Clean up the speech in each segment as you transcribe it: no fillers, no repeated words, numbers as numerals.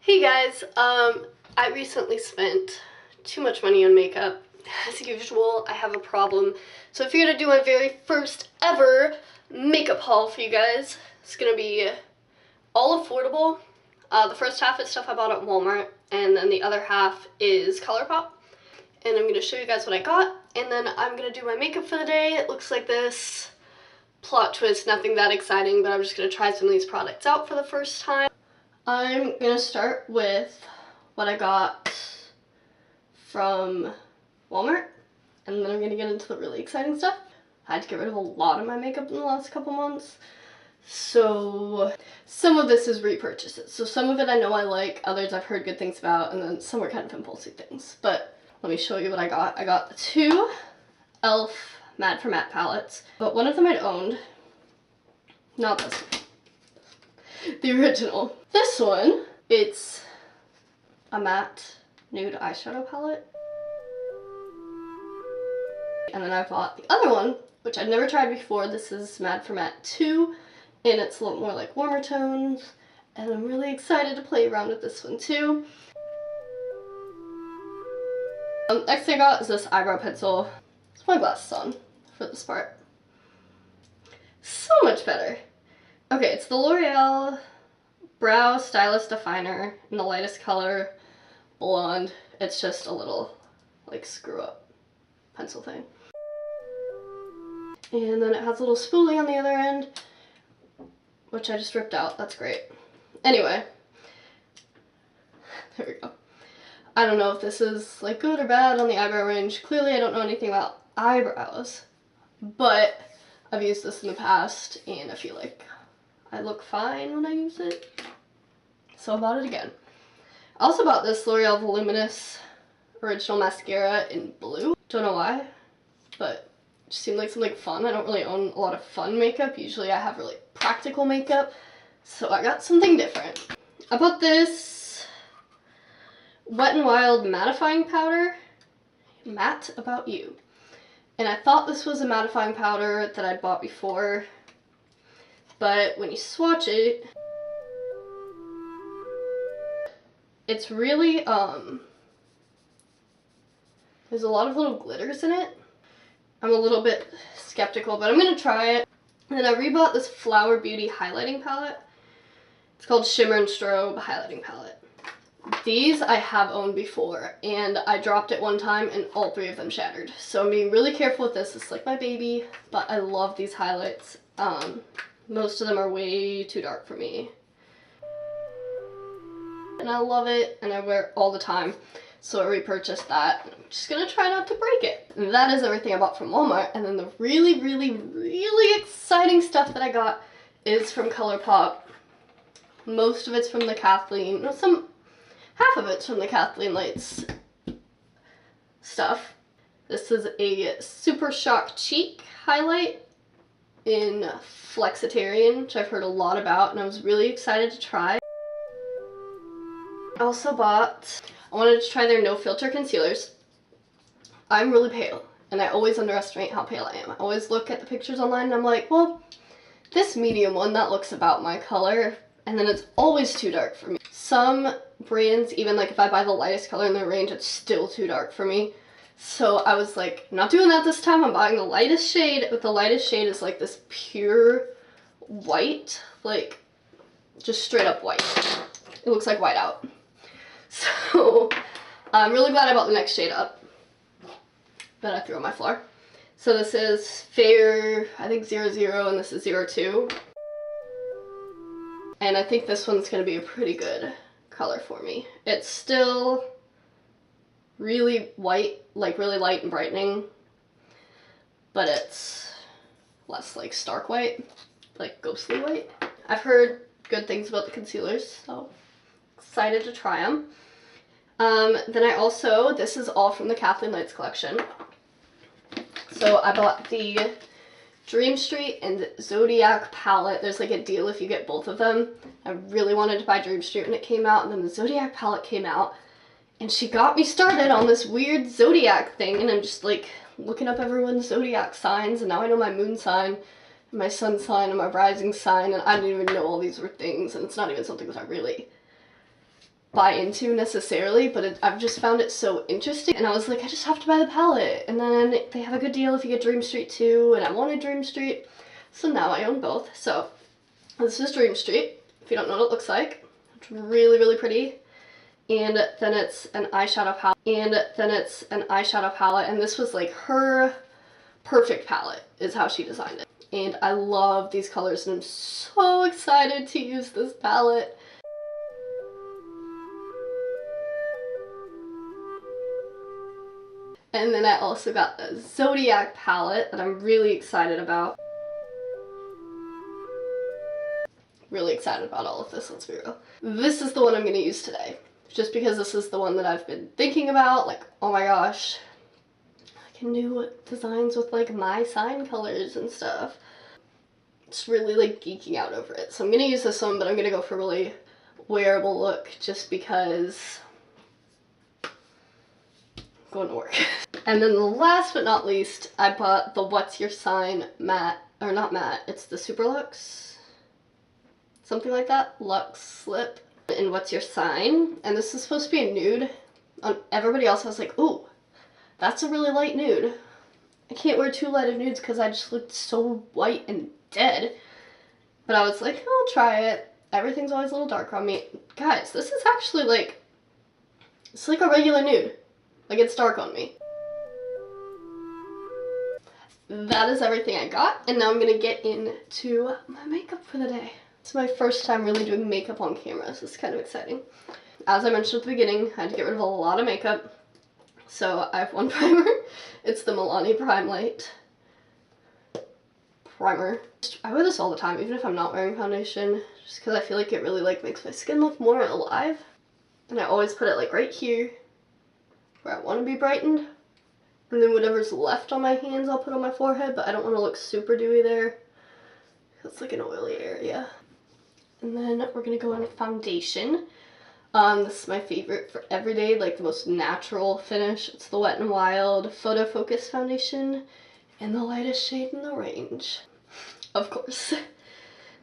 Hey guys, I recently spent too much money on makeup. As usual, I have a problem. So I figured I'd do my very first ever makeup haul for you guys. It's gonna be all affordable. The first half is stuff I bought at Walmart, and then the other half is ColourPop. And I'm gonna show you guys what I got, and then I'm gonna do my makeup for the day. It looks like this. Plot twist, nothing that exciting, but I'm just gonna try some of these products out for the first time. I'm gonna start with what I got from Walmart, and then I'm gonna get into the really exciting stuff. I had to get rid of a lot of my makeup in the last couple months, so some of this is repurchases. So some of it I know I like, others I've heard good things about, and then some are kind of impulsive things. But let me show you what I got. I got the two e.l.f. Matte for Matte palettes, but one of them I'd owned. Not this one. The original. This one, it's a matte nude eyeshadow palette. And then I bought the other one, which I'd never tried before. This is Matte for Matte 2, and it's a little more like warmer tones. And I'm really excited to play around with this one too. Next thing I got is this eyebrow pencil. It's my glasses on for this part. So much better. Okay, it's the L'Oreal Brow Stylist Definer in the lightest color, blonde. It's just a little, like, screw-up pencil thing. And then it has a little spoolie on the other end, which I just ripped out. That's great. Anyway, there we go. I don't know if this is, like, good or bad on the eyebrow range. Clearly I don't know anything about eyebrows, but I've used this in the past, and I feel like I look fine when I use it. So I bought it again. I also bought this L'Oreal Voluminous Original Mascara in blue. Don't know why, but it just seemed like something fun. I don't really own a lot of fun makeup. Usually I have really practical makeup, so I got something different. I bought this Wet n Wild mattifying powder, Matte About You. And I thought this was a mattifying powder that I'd bought before, but when you swatch it, it's really, there's a lot of little glitters in it. I'm a little bit skeptical, but I'm gonna try it. And then I rebought this Flower Beauty highlighting palette. It's called Shimmer and Strobe Highlighting Palette. These I have owned before, and I dropped it one time and all three of them shattered. So I'm being really careful with this. It's like my baby, but I love these highlights. Most of them are way too dark for me. And I love it, and I wear it all the time. So I repurchased that. I'm just gonna try not to break it. And that is everything I bought from Walmart. And then the really, really, really exciting stuff that I got is from ColourPop. Most of it's from the Kathleen, half of it's from the Kathleen Lights stuff. This is a Super Shock Cheek highlight in Flexitarian, which I've heard a lot about, and I was really excited to try. I also wanted to try their No Filter concealers. I'm really pale, and I always underestimate how pale I am. I always look at the pictures online and I'm like, well, this medium one, that looks about my color, and then it's always too dark for me. Some brands, even like if I buy the lightest color in their range, it's still too dark for me. So I was like, I'm not doing that this time. I'm buying the lightest shade, but the lightest shade is like this pure white, like just straight up white. It looks like white out. So I'm really glad I bought the next shade up that I threw on my floor. So this is Fair, I think 00, and this is 02. And I think this one's going to be a pretty good color for me. It's still really white, like really light and brightening, but it's less like stark white, like ghostly white. I've heard good things about the concealers, so excited to try them. Then I also, this is all from the Kathleen Lights collection. So I bought the Dream Street and Zodiac palette. There's like a deal if you get both of them. I really wanted to buy Dream Street when it came out, and then the Zodiac palette came out, and she got me started on this weird Zodiac thing, and I'm just like looking up everyone's Zodiac signs, and now I know my moon sign, and my sun sign, and my rising sign, and I didn't even know all these were things, and it's not even something that I really buy into necessarily, but I've just found it so interesting, and I was like, I just have to buy the palette. And then they have a good deal if you get Dream Street too, and I wanted Dream Street, so now I own both. So this is Dream Street, if you don't know what it looks like. It's really, really pretty. And then it's an eyeshadow palette, and this was like her perfect palette is how she designed it. And I love these colors, and I'm so excited to use this palette. And then I also got a Zodiac palette that I'm really excited about. Really excited about all of this, let's be real. This is the one I'm going to use today. Just because this is the one that I've been thinking about. Like, oh my gosh. I can do designs with like my sign colors and stuff. It's really like geeking out over it. So I'm going to use this one, but I'm going to go for a really wearable look just because I'm going to work. And then the last but not least, I bought the What's Your Sign matte, or not matte, it's the Super Luxe, something like that, Luxe Slip in What's Your Sign. And this is supposed to be a nude. Everybody else was like, ooh, that's a really light nude. I can't wear too light of nudes because I just looked so white and dead. But I was like, I'll try it. Everything's always a little darker on me. Guys, this is actually like, it's like a regular nude. Like, it's dark on me. That is everything I got, and now I'm gonna get into my makeup for the day. It's my first time really doing makeup on camera, so it's kind of exciting. As I mentioned at the beginning, I had to get rid of a lot of makeup, so I have one primer. It's the Milani Prime Light primer. I wear this all the time, even if I'm not wearing foundation, just because I feel like it really like makes my skin look more alive. And I always put it like right here, where I want to be brightened. And then whatever's left on my hands I'll put on my forehead, but I don't want to look super dewy there. It's like an oily area. And then we're going to go in with foundation. This is my favorite for everyday, like the most natural finish. It's the Wet n Wild Photo Focus Foundation in the lightest shade in the range. Of course.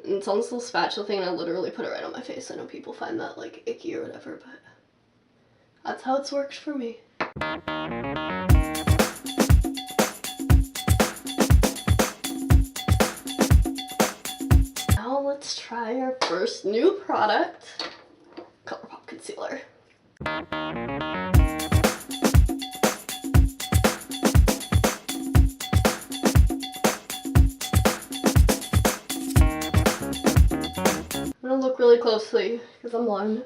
And it's on this little spatula thing, and I literally put it right on my face. I know people find that like icky or whatever, but that's how it's worked for me. Now let's try our first new product, ColourPop concealer. I'm gonna look really closely because I'm blind.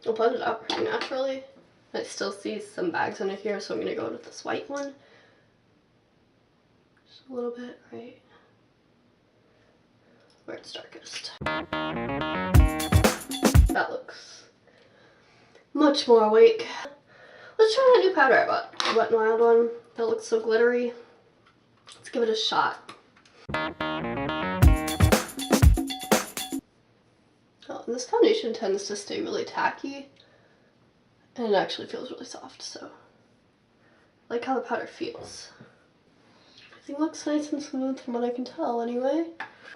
I'll blend it out pretty naturally. I still see some bags under here, so I'm gonna go with this white one. Just a little bit, right where it's darkest. That looks much more awake. Let's try that new powder I bought. The Wet n Wild one. That looks so glittery. Let's give it a shot. Oh, and this foundation tends to stay really tacky, and it actually feels really soft, so I like how the powder feels. Everything looks nice and smooth from what I can tell anyway.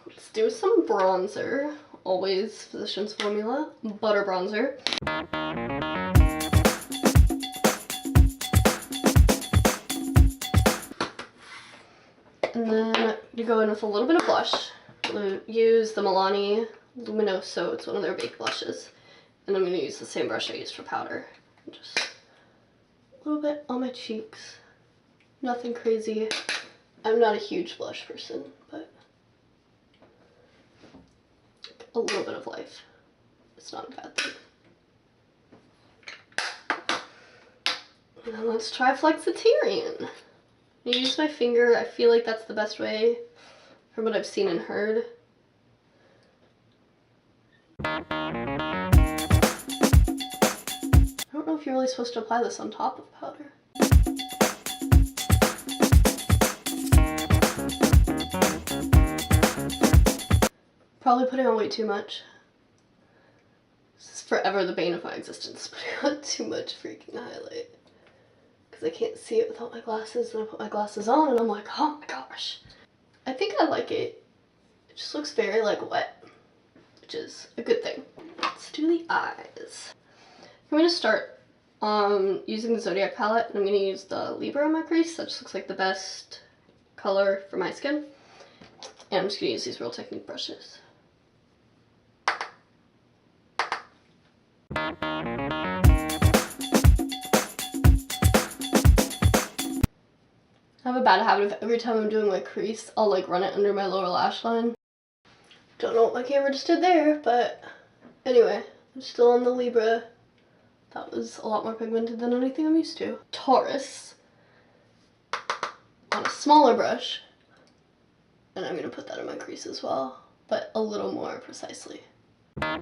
Let's do some bronzer. Always Physicians Formula Butter Bronzer. And then you go in with a little bit of blush. Use the Milani Luminoso, it's one of their baked blushes. And I'm going to use the same brush I used for powder. Just a little bit on my cheeks. Nothing crazy. I'm not a huge blush person, but a little bit of life. It's not a bad thing. And then let's try Flexitarian. I use my finger. I feel like that's the best way from what I've seen and heard. I don't know if you're really supposed to apply this on top of powder. Probably putting on way too much. This is forever the bane of my existence, putting on too much freaking highlight. Because I can't see it without my glasses, and I put my glasses on and I'm like, oh my gosh. I think I like it. It just looks very like wet, which is a good thing. Let's do the eyes. I'm going to start using the Zodiac palette, and I'm going to use the Libra on my crease. That just looks like the best color for my skin. And I'm just going to use these Real Technique brushes. I have a bad habit of every time I'm doing my crease, I'll like run it under my lower lash line. Don't know what my camera just did there, but anyway, I'm still on the Libra. That was a lot more pigmented than anything I'm used to. Taurus on a smaller brush, and I'm going to put that in my crease as well, but a little more precisely. I'm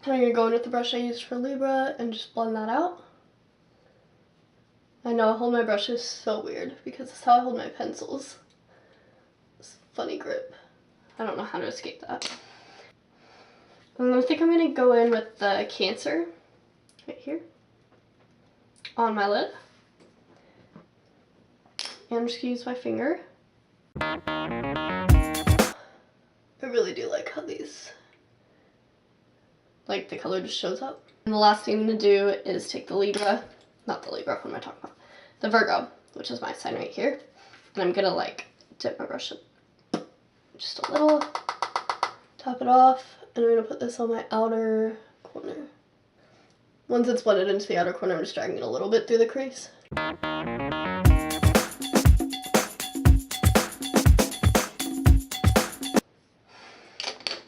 going to go in with the brush I used for Libra and just blend that out. I know I hold my brushes so weird because it's how I hold my pencils. This funny grip. I don't know how to escape that. And I think I'm going to go in with the Cancer right here on my lid. And I'm just going to use my finger. I really do like how these, like the color just shows up. And the last thing I'm going to do is take the Libra, not the Libra, what am I talking about? The Virgo, which is my sign right here. And I'm going to like dip my brush in just a little, top it off, and I'm going to put this on my outer corner. Once it's blended into the outer corner, I'm just dragging it a little bit through the crease.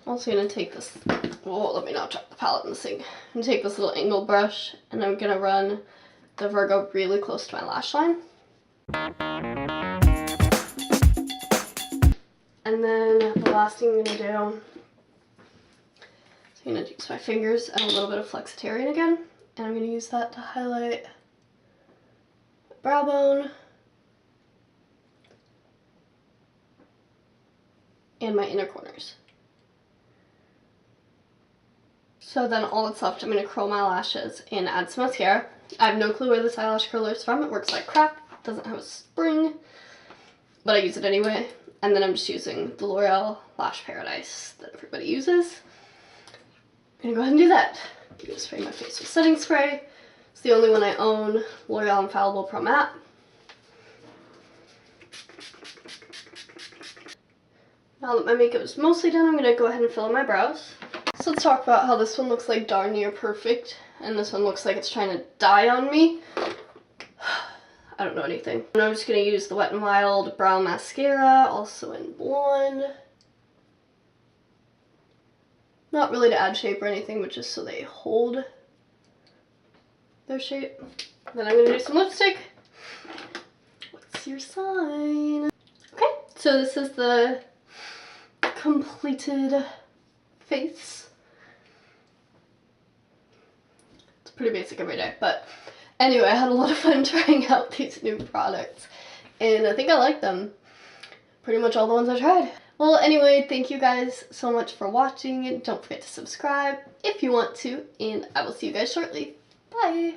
Also going to take this, oh, let me not drop the palette in the sink. I'm going to take this little angled brush, and I'm going to run the Virgo really close to my lash line. And then the last thing I'm going to do, so I'm going to use my fingers and a little bit of Flexitarian again, and I'm going to use that to highlight my brow bone and my inner corners. So then all that's left, I'm going to curl my lashes and add some mascara. I have no clue where this eyelash curler is from. It works like crap. It doesn't have a spring, but I use it anyway. And then I'm just using the L'Oreal Lash Paradise that everybody uses. I'm going to go ahead and do that. I'm going to spray my face with setting spray. It's the only one I own, L'Oreal Infallible Pro Matte. Now that my makeup is mostly done, I'm going to go ahead and fill in my brows. So let's talk about how this one looks like darn near perfect, and this one looks like it's trying to die on me. I don't know anything. And I'm just going to use the Wet n Wild Brow Mascara, also in Blonde. Not really to add shape or anything, but just so they hold their shape. Then I'm going to do some lipstick. What's your sign? Okay, so this is the completed face. Pretty basic every day, but anyway, I had a lot of fun trying out these new products, and I think I like them. Pretty much all the ones I tried. Well, anyway, thank you guys so much for watching. Don't forget to subscribe if you want to, and I will see you guys shortly. Bye!